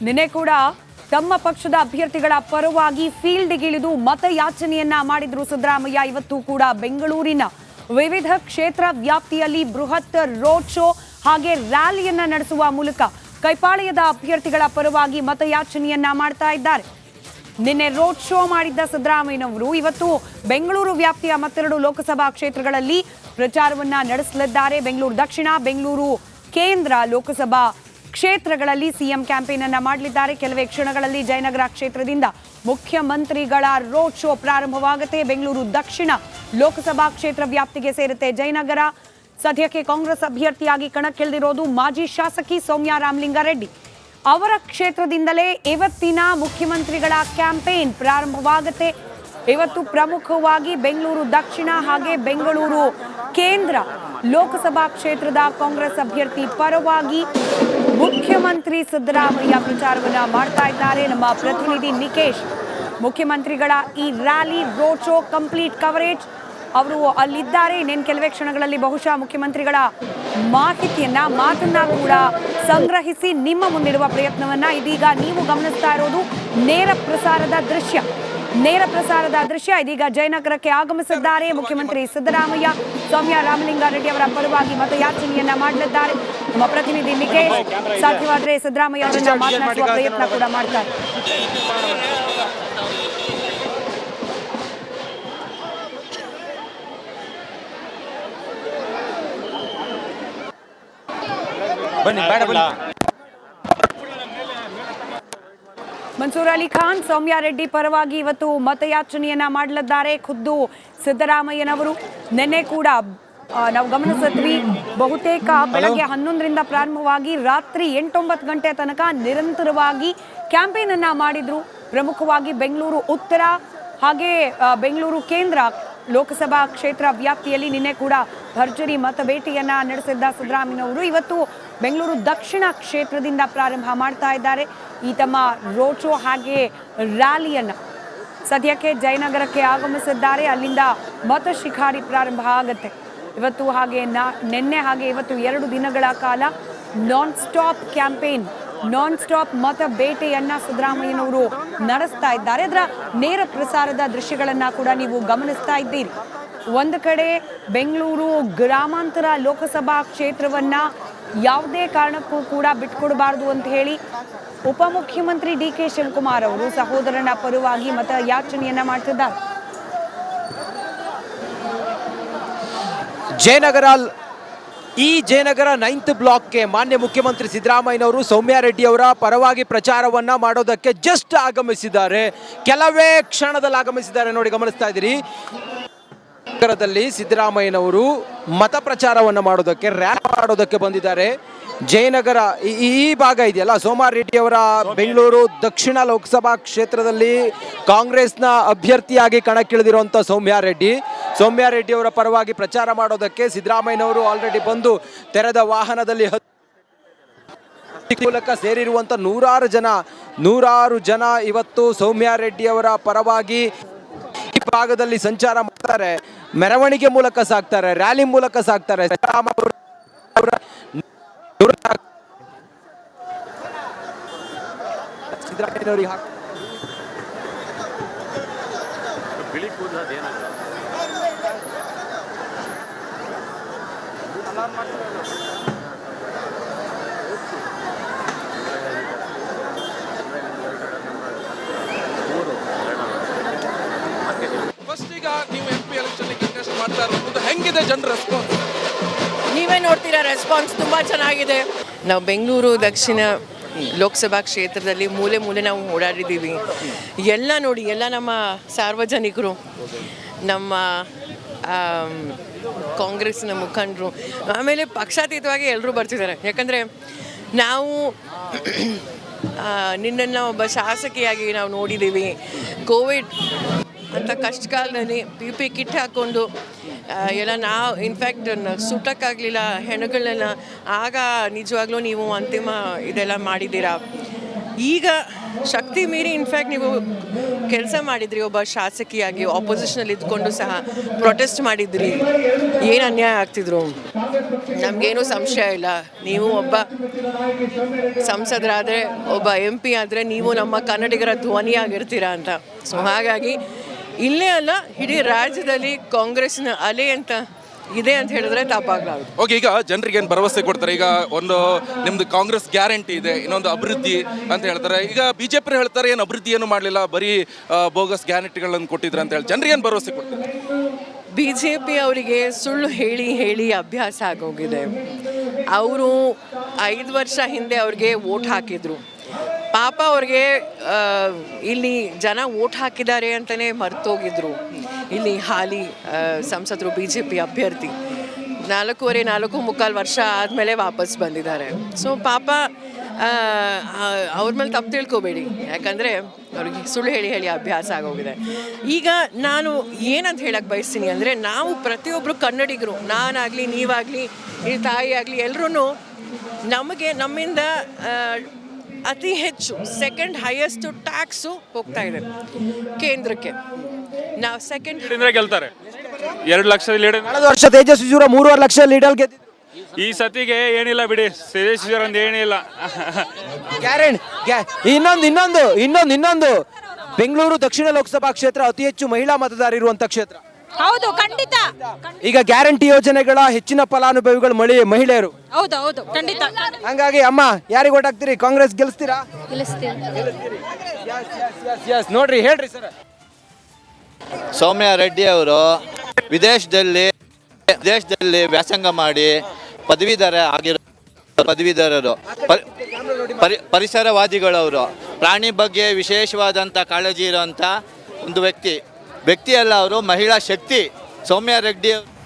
ನಿನ್ನೆ ಕೂಡ ತಮ್ಮ ಪಕ್ಷದ ಅಭ್ಯರ್ಥಿಗಳ ಪರವಾಗಿ ಫೀಲ್ಡ್ಗಿಳಿದು ಮತಯಾಚನೆಯನ್ನ ಮಾಡಿದ್ರು ಸಿದ್ದರಾಮಯ್ಯ. ಇವತ್ತು ಕೂಡ ಬೆಂಗಳೂರಿನ ವಿವಿಧ ಕ್ಷೇತ್ರ ವ್ಯಾಪ್ತಿಯಲ್ಲಿ ಬೃಹತ್ ರೋಡ್ ಶೋ ಹಾಗೆ ರ್ಯಾಲಿಯನ್ನ ನಡೆಸುವ ಮೂಲಕ ಕೈಪಾಳ್ಯದ ಅಭ್ಯರ್ಥಿಗಳ ಪರವಾಗಿ ಮತಯಾಚನೆಯನ್ನ ಮಾಡ್ತಾ ಇದ್ದಾರೆ. ನಿನ್ನೆ ರೋಡ್ ಶೋ ಮಾಡಿದ್ದ ಸಿದ್ದರಾಮಯ್ಯನವರು ಇವತ್ತು ಬೆಂಗಳೂರು ವ್ಯಾಪ್ತಿಯ ಮತ್ತೆರಡು ಲೋಕಸಭಾ ಕ್ಷೇತ್ರಗಳಲ್ಲಿ ಪ್ರಚಾರವನ್ನ ನಡೆಸಲಿದ್ದಾರೆ. ಬೆಂಗಳೂರು ದಕ್ಷಿಣ, ಬೆಂಗಳೂರು ಕೇಂದ್ರ ಲೋಕಸಭಾ ಕ್ಷೇತ್ರಗಳಲ್ಲಿ ಸಿಎಂ ಕ್ಯಾಂಪೇನ್ ಅನ್ನ ಮಾಡಲಿದ್ದಾರೆ. ಕೆಲವೇ ಕ್ಷಣಗಳಲ್ಲಿ ಜಯನಗರ ಕ್ಷೇತ್ರದಿಂದ ಮುಖ್ಯಮಂತ್ರಿಗಳ ರೋಡ್ ಶೋ ಪ್ರಾರಂಭವಾಗುತ್ತೆ. ಬೆಂಗಳೂರು ದಕ್ಷಿಣ ಲೋಕಸಭಾ ಕ್ಷೇತ್ರ ವ್ಯಾಪ್ತಿಗೆ ಸೇರುತ್ತೆ ಜಯನಗರ. ಸದ್ಯಕ್ಕೆ ಕಾಂಗ್ರೆಸ್ ಅಭ್ಯರ್ಥಿಯಾಗಿ ಕಣಕ್ಕಿಳಿದಿರೋದು ಮಾಜಿ ಶಾಸಕಿ ಸೌಮ್ಯಾ ರಾಮಲಿಂಗಾರೆಡ್ಡಿ. ಅವರ ಕ್ಷೇತ್ರದಿಂದಲೇ ಇವತ್ತಿನ ಮುಖ್ಯಮಂತ್ರಿಗಳ ಕ್ಯಾಂಪೇನ್ ಪ್ರಾರಂಭವಾಗುತ್ತೆ. ಇವತ್ತು ಪ್ರಮುಖವಾಗಿ ಬೆಂಗಳೂರು ದಕ್ಷಿಣ ಹಾಗೆ ಬೆಂಗಳೂರು ಕೇಂದ್ರ ಲೋಕಸಭಾ ಕ್ಷೇತ್ರದ ಕಾಂಗ್ರೆಸ್ ಅಭ್ಯರ್ಥಿ ಪರವಾಗಿ ಮುಖ್ಯಮಂತ್ರಿ ಸಿದ್ದರಾಮಯ್ಯ ಪ್ರಚಾರವನ್ನ ಮಾಡ್ತಾ ಇದ್ದಾರೆ. ನಮ್ಮ ಪ್ರತಿನಿಧಿ ನಿಕೇಶ್ ಮುಖ್ಯಮಂತ್ರಿಗಳ ಈ rally road show complete coverage ಅವರು ಅಲ್ಲಿದ್ದಾರೆ. ಇನ್ನೇನು ಕೆಲವೇ ಕ್ಷಣಗಳಲ್ಲಿ ಬಹುಶಃ ಮುಖ್ಯಮಂತ್ರಿಗಳ ಮಾತನ್ನ ಕೂಡ ಸಂಗ್ರಹಿಸಿ ನಿಮ್ಮ ಮುಂದಿಡುವ ಪ್ರಯತ್ನವನ್ನ ಇದೀಗ ನೀವು ಗಮನಿಸ್ತಾ ಇರೋದು ನೇರ ಪ್ರಸಾರದ ದೃಶ್ಯ. ಇದೀಗ ಜಯನಗರಕ್ಕೆ ಆಗಮಿಸಿದ್ದಾರೆ ಮುಖ್ಯಮಂತ್ರಿ ಸಿದ್ದರಾಮಯ್ಯ. ಸೌಮ್ಯಾ ರಾಮಲಿಂಗಾರೆಡ್ಡಿ ಅವರ ಪರವಾಗಿ ಮತಯಾಚನೆಯನ್ನ ಮಾಡಲಿದ್ದಾರೆ. ನಮ್ಮ ಪ್ರತಿನಿಧಿ ನಿಕೇಶ್ ಸಾಧ್ಯವಾದರೆ ಸಿದ್ದರಾಮಯ್ಯ ಅವರನ್ನ ಮಾತನಾಡುವ ಪ್ರಯತ್ನ ಕೂಡ ಮಾಡ್ತಾರೆ. ಮನ್ಸೂರ್ ಅಲಿ ಖಾನ್ ಸೌಮ್ಯಾ ರೆಡ್ಡಿ ಪರವಾಗಿ ಇವತ್ತು ಮತಯಾಚನೆಯನ್ನ ಮಾಡಲಿದ್ದಾರೆ. ಖುದ್ದು ಸಿದ್ದರಾಮಯ್ಯನವರು ನಿನ್ನೆ ಕೂಡ ನಾವು ಗಮನಿಸಿದ್ವಿ, ಬಹುತೇಕ ಬೆಳಗ್ಗೆ 11ರಿಂದ ಪ್ರಾರಂಭವಾಗಿ ರಾತ್ರಿ 8-9 ಗಂಟೆ ತನಕ ನಿರಂತರವಾಗಿ ಕ್ಯಾಂಪೇನ್ ಅನ್ನ ಮಾಡಿದ್ರು. ಪ್ರಮುಖವಾಗಿ ಬೆಂಗಳೂರು ಉತ್ತರ ಹಾಗೆ ಬೆಂಗಳೂರು ಕೇಂದ್ರ ಲೋಕಸಭಾ ಕ್ಷೇತ್ರ ವ್ಯಾಪ್ತಿಯಲ್ಲಿ ನಿನ್ನೆ ಕೂಡ ಭರ್ಜರಿ ಮತಬೇಟೆಯನ್ನ ನಡೆಸಿದ್ದ ಸಿದ್ದರಾಮಯ್ಯನವರು ಇವತ್ತು ಬೆಂಗಳೂರು ದಕ್ಷಿಣ ಕ್ಷೇತ್ರದಿಂದ ಪ್ರಾರಂಭ ಮಾಡ್ತಾ ಇದ್ದಾರೆ ಈ ತಮ್ಮ ರೋಡ್ ಶೋ ಹಾಗೆ ರ್ಯಾಲಿಯನ್ನ. ಸದ್ಯಕ್ಕೆ ಜಯನಗರಕ್ಕೆ ಆಗಮಿಸಿದ್ದಾರೆ. ಅಲ್ಲಿಂದ ಮತ ಶಿಖಾರಿ ಪ್ರಾರಂಭ ಆಗುತ್ತೆ. ಇವತ್ತು ಹಾಗೆ ನಿನ್ನೆ ಹಾಗೆ ಇವತ್ತು 2 ದಿನಗಳ ಕಾಲ ನಾನ್ ಸ್ಟಾಪ್ ಮತ ಬೇಟೆಯನ್ನ ಸಿದ್ದರಾಮಯ್ಯನವರು ನಡೆಸ್ತಾ ಇದ್ದಾರೆ. ಅದರ ನೇರ ಪ್ರಸಾರದ ದೃಶ್ಯಗಳನ್ನ ಕೂಡ ನೀವು ಗಮನಿಸ್ತಾ ಇದ್ದೀರಿ. ಒಂದು ಕಡೆ ಬೆಂಗಳೂರು ಗ್ರಾಮಾಂತರ ಲೋಕಸಭಾ ಕ್ಷೇತ್ರವನ್ನ ಯಾವುದೇ ಕಾರಣಕ್ಕೂ ಕೂಡ ಬಿಟ್ಕೊಡಬಾರದು ಅಂತ ಹೇಳಿ ಉಪಮುಖ್ಯಮಂತ್ರಿ ಡಿ.ಕೆ. ಶಿವಕುಮಾರ್ ಅವರು ಸಹೋದರನ ಪರವಾಗಿ ಮತಯಾಚನೆಯನ್ನ ಮಾಡ್ತಿದ್ದಾರೆ. ಜಯನಗರ 9th ಬ್ಲಾಕ್ಗೆ ಮಾನ್ಯ ಮುಖ್ಯಮಂತ್ರಿ ಸಿದ್ದರಾಮಯ್ಯನವರು ಸೌಮ್ಯಾ ರೆಡ್ಡಿ ಅವರ ಪರವಾಗಿ ಪ್ರಚಾರವನ್ನ ಮಾಡೋದಕ್ಕೆ ಜಸ್ಟ್ ಆಗಮಿಸಿದ್ದಾರೆ. ಕೆಲವೇ ಕ್ಷಣದಲ್ಲಿ ಆಗಮಿಸಿದ್ದಾರೆ. ನೋಡಿ, ಗಮನಿಸ್ತಾ ಇದ್ದೀರಿ. ನಗರದಲ್ಲಿ ಸಿದ್ದರಾಮಯ್ಯನವರು ಮತ ಪ್ರಚಾರವನ್ನು ಮಾಡೋದಕ್ಕೆ ರ್ಯಾಲಿ ಮಾಡೋದಕ್ಕೆ ಬಂದಿದ್ದಾರೆ. ಜಯನಗರ ಈ ಭಾಗ ಇದೆಯಲ್ಲ, ಸೌಮ್ಯಾ ರೆಡ್ಡಿ ಅವರ ಬೆಂಗಳೂರು ದಕ್ಷಿಣ ಲೋಕಸಭಾ ಕ್ಷೇತ್ರದಲ್ಲಿ ಕಾಂಗ್ರೆಸ್ನ ಅಭ್ಯರ್ಥಿಯಾಗಿ ಕಣಕ್ಕಿಳಿದಿರುವಂಥ ಸೌಮ್ಯಾ ರೆಡ್ಡಿ ಅವರ ಪರವಾಗಿ ಪ್ರಚಾರ ಮಾಡೋದಕ್ಕೆ ಸಿದ್ದರಾಮಯ್ಯನವರು ಆಲ್ರೆಡಿ ಬಂದು ತೆರೆದ ವಾಹನದಲ್ಲಿ ಮೂಲಕ ಸೇರಿರುವಂಥ ನೂರಾರು ಜನ ಇವತ್ತು ಸೌಮ್ಯಾ ರೆಡ್ಡಿ ಅವರ ಪರವಾಗಿ ಈ ಭಾಗದಲ್ಲಿ ಸಂಚಾರ ಮಾಡ್ತಾರೆ. ಮೆರವಣಿಗೆ ಮೂಲಕ ಸಾಕ್ತಾರೆ, ರ್ಯಾಲಿ ಮೂಲಕ ಸಾಕ್ತಾರೆ. ಸಿದ್ದರಾಮಯ್ಯನವರಿಗೆ ಫಸ್ಟ್ ಈಗ ನೀವು MP ಎಲೆಕ್ಷನ್ ಕಂಟೆಸ್ಟ್ ಮಾಡ್ತಾ ಇರೋದು ಹೆಂಗಿದೆ ಜನರ ರೆಸ್ಪಾನ್ಸ್? ನೀವೇ ನೋಡ್ತೀರಾ, ರೆಸ್ಪಾನ್ಸ್ ತುಂಬ ಚೆನ್ನಾಗಿದೆ. ನಾವು ಬೆಂಗಳೂರು ದಕ್ಷಿಣ ಲೋಕಸಭಾ ಕ್ಷೇತ್ರದಲ್ಲಿ ಮೂಲೆ ನಾವು ಓಡಾಡಿದ್ದೀವಿ. ಎಲ್ಲ ನೋಡಿ, ಎಲ್ಲ ನಮ್ಮ ಸಾರ್ವಜನಿಕರು, ನಮ್ಮ ಕಾಂಗ್ರೆಸ್ನ ಮುಖಂಡರು, ಆಮೇಲೆ ಪಕ್ಷಾತೀತವಾಗಿ ಎಲ್ಲರೂ ಬರ್ತಿದ್ದಾರೆ. ಯಾಕಂದರೆ ನಾವು ನಿನ್ನನ್ನು ಒಬ್ಬ ಶಾಸಕಿಯಾಗಿ ನಾವು ನೋಡಿದ್ದೀವಿ. ಕೋವಿಡ್ ಅಂತ ಕಷ್ಟ ಕಾಲದಲ್ಲಿ PP ಕಿಟ್ ಹಾಕ್ಕೊಂಡು ಎಲ್ಲ ನಾವು ಇನ್ಫ್ಯಾಕ್ಟ್ ಸುಟ್ಟಕ್ಕಾಗಲಿಲ್ಲ ಹೆಣಗಳನ್ನೆಲ್ಲ. ಆಗ ನಿಜವಾಗ್ಲೂ ನೀವು ಅಂತಿಮ ಇದೆಲ್ಲ ಮಾಡಿದ್ದೀರಾ. ಈಗ ಶಕ್ತಿ ಮೀರಿ ಇನ್ಫ್ಯಾಕ್ಟ್ ನೀವು ಕೆಲಸ ಮಾಡಿದ್ರಿ, ಒಬ್ಬ ಶಾಸಕಿಯಾಗಿ ಆಪೋಸಿಷನಲ್ಲಿ ಇದ್ಕೊಂಡು ಸಹ ಪ್ರೊಟೆಸ್ಟ್ ಮಾಡಿದ್ರಿ, ಏನು ಅನ್ಯಾಯ ಆಗ್ತಿದ್ರು, ನಮಗೇನು ಸಂಶಯ ಇಲ್ಲ. ನೀವು ಒಬ್ಬ ಸಂಸದರಾದರೆ, ಒಬ್ಬ MP ಆದರೆ ನೀವು ನಮ್ಮ ಕನ್ನಡಿಗರ ಧ್ವನಿಯಾಗಿರ್ತೀರಾ ಅಂತ. ಸೊ ಹಾಗಾಗಿ ಇಲ್ಲೇ ಅಲ್ಲ, ಇಡೀ ರಾಜ್ಯದಲ್ಲಿ ಕಾಂಗ್ರೆಸ್ನ ಅಲೆ ಅಂತ ಇದೆ ಅಂತ ಹೇಳಿದ್ರೆ ತಪ್ಪಾಗಲಾರದು. ಓಕೆ, ಈಗ ಜನರಿಗೆ ಏನು ಭರವಸೆ ಕೊಡ್ತಾರೆ? ಈಗ ಒಂದು ನಿಮ್ದು ಕಾಂಗ್ರೆಸ್ ಗ್ಯಾರಂಟಿ ಇದೆ, ಇನ್ನೊಂದು ಅಭಿವೃದ್ಧಿ ಅಂತ ಹೇಳ್ತಾರೆ. ಈಗ BJP ಹೇಳ್ತಾರೆ ಏನು ಅಭಿವೃದ್ಧಿ ಏನು ಮಾಡಲಿಲ್ಲ, ಬರೀ ಬೋಗಸ್ ಗ್ಯಾರಂಟಿಗಳನ್ನು ಕೊಟ್ಟಿದ್ರು ಅಂತ ಹೇಳಿ ಜನರಿಗೆ ಏನು ಭರವಸೆ ಕೊಡ್ತಾರೆ? BJP ಅವರಿಗೆ ಸುಳ್ಳು ಹೇಳಿ ಹೇಳಿ ಅಭ್ಯಾಸ ಆಗೋಗಿದೆ. ಅವರು 5 ವರ್ಷ ಹಿಂದೆ ಅವ್ರಿಗೆ ವೋಟ್ ಹಾಕಿದ್ರು. ಪಾಪ ಅವ್ರಿಗೆ ಇಲ್ಲಿ ಜನ ವೋಟ್ ಹಾಕಿದ್ದಾರೆ ಅಂತಲೇ ಮರ್ತೋಗಿದ್ರು. ಇಲ್ಲಿ ಹಾಲಿ ಸಂಸದರು BJP ಅಭ್ಯರ್ಥಿ 4.5 ವರ್ಷ ಆದಮೇಲೆ ವಾಪಸ್ ಬಂದಿದ್ದಾರೆ. ಸೊ ಪಾಪ ಅವ್ರ ಮೇಲೆ ತಪ್ಪು ತಿಳ್ಕೊಬೇಡಿ, ಯಾಕಂದರೆ ಅವ್ರಿಗೆ ಸುಳ್ಳು ಹೇಳಿ ಹೇಳಿ ಅಭ್ಯಾಸ ಆಗೋಗಿದೆ. ಈಗ ನಾನು ಏನಂತ ಹೇಳಕ್ಕೆ ಬಯಸ್ತೀನಿ ಅಂದರೆ, ನಾವು ಪ್ರತಿಯೊಬ್ಬರು ಕನ್ನಡಿಗರು, ನಾನಾಗಲಿ ನೀವಾಗಲಿ ಈ ತಾಯಿ ಆಗಲಿ ಎಲ್ಲರೂ ನಮ್ಮಿಂದ ಅತಿ ಹೆಚ್ಚು ಸೆಕೆಂಡ್ ಹೈಯೆಸ್ಟ್ ಟ್ಯಾಕ್ಸು ಹೋಗ್ತಾ ಇದೆ ಕೇಂದ್ರಕ್ಕೆ. ನಾವು ಸೆಕೆಂಡ್ ಗೆಲ್ತಾರೆ 2 ಲಕ್ಷ ಲೀಡ್. ಕಳೆದ ವರ್ಷ ತೇಜಸ್ವಿ ಸೂರ್ಯ 3.5 ಲಕ್ಷ ಲೀಡಲ್ ಗೆದ್ದಿದ್ರು. ಈ ಸತಿಗೆ ಏನಿಲ್ಲ ಬಿಡಿ, ತೇಜಸ್ವಿ ಅಂತ ಏನಿಲ್ಲ. ಇನ್ನೊಂದು ಬೆಂಗಳೂರು ದಕ್ಷಿಣ ಲೋಕಸಭಾ ಕ್ಷೇತ್ರ ಅತಿ ಹೆಚ್ಚು ಮಹಿಳಾ ಮತದಾರ ಇರುವಂತ ಕ್ಷೇತ್ರ. ಹೌದು, ಖಂಡಿತ. ಈಗ ಗ್ಯಾರಂಟಿ ಯೋಜನೆಗಳ ಹೆಚ್ಚಿನ ಫಲಾನುಭವಿಗಳು ಮಹಿಳೆಯರು. ಹೌದು ಹೌದು, ಖಂಡಿತ. ಹಂಗಾಗಿ ಅಮ್ಮ ಯಾರಿಗೆ ಓಟ್ ಹಾಕ್ತೀರಿ? ಕಾಂಗ್ರೆಸ್ ಗೆಲ್ಲಿಸ್ತೀರಾ? ನೋಡ್ರಿ, ಹೇಳ್ರಿ ಸರ್. ಸೌಮ್ಯ ರೆಡ್ಡಿ ಅವರು ವಿದೇಶದಲ್ಲಿ ವ್ಯಾಸಂಗ ಮಾಡಿ ಪದವೀಧರರು, ಪರಿಸರವಾದಿಗಳವರು, ಪ್ರಾಣಿ ಬಗ್ಗೆ ವಿಶೇಷವಾದಂಥ ಕಾಳಜಿ ಇರುವಂಥ ಒಂದು ವ್ಯಕ್ತಿ ಅಲ್ಲ ಅವರು, ಮಹಿಳಾ ಶಕ್ತಿ ಸೌಮ್ಯ ರೆಡ್ಡಿ.